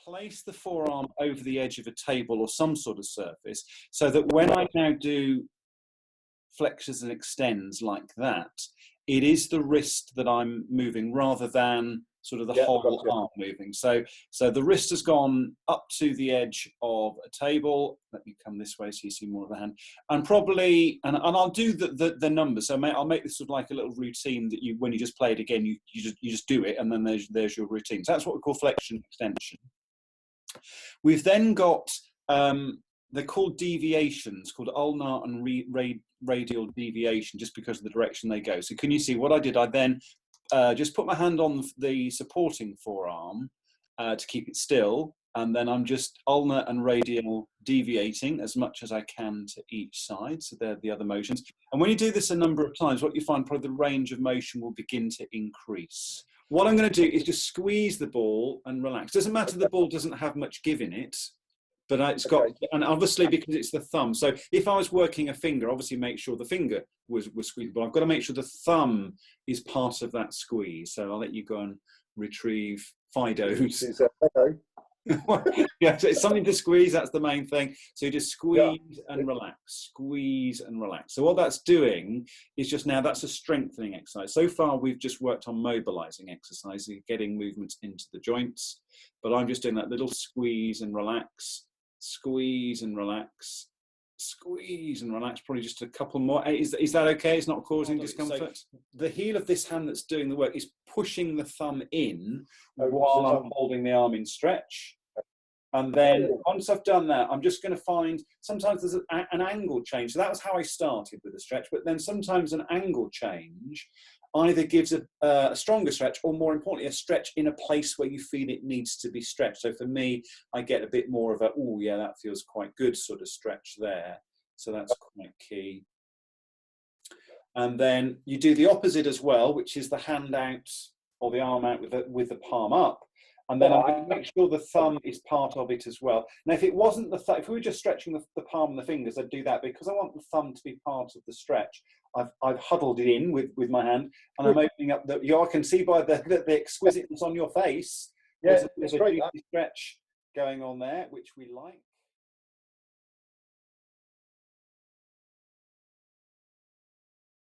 place the forearm over the edge of a table or some sort of surface, so that when I now do flexures and extends like that, it is the wrist that I'm moving rather than sort of the whole arm moving. So the wrist has gone up to the edge of a table. Let me come this way so you see more of the hand. And probably, and I'll do the numbers. So I'll make this sort of like a little routine that when you just play it again, you just do it, and then there's your routine. So that's what we call flexion extension. We've then got, they're called deviations, called ulnar and radial deviation, just because of the direction they go. So can you see what I did? I then just put my hand on the supporting forearm to keep it still, and then I'm just ulnar and radial deviating as much as I can to each side. So they're the other motions. And when you do this a number of times, what you find, probably the range of motion will begin to increase. What I'm going to do is just squeeze the ball and relax. Doesn't matter, the ball doesn't have much give in it, but it's got, and obviously because it's the thumb. So if I was working a finger, obviously make sure the finger was squeezed, but I've got to make sure the thumb is part of that squeeze. So I'll let you go and retrieve Fido's. Yeah, so it's something to squeeze, that's the main thing. So you just squeeze and relax, squeeze and relax. So what that's doing is just now, that's a strengthening exercise. So far we've just worked on mobilizing exercises, getting movements into the joints, but I'm just doing that little squeeze and relax, squeeze and relax, squeeze and relax. Probably just a couple more. Is that okay? It's not causing discomfort? So the heel of this hand that's doing the work is pushing the thumb in while I'm holding the arm in stretch. And then once I've done that, I'm just going to find, sometimes there's an angle change. So that was how I started with the stretch, but then sometimes an angle change either gives a stronger stretch, or more importantly, a stretch in a place where you feel it needs to be stretched. So for me, I get a bit more of a, oh yeah, that feels quite good sort of stretch there. So that's quite key. And then you do the opposite as well, which is the hand out or the arm out with the palm up. And then I'm going to make sure the thumb is part of it as well. Now, if it wasn't the thumb, if we were just stretching the palm and the fingers, I'd do that. Because I want the thumb to be part of the stretch, I've huddled it in with my hand, and I'm opening up I can see by the exquisiteness on your face, there's a juicy stretch going on there, which we like.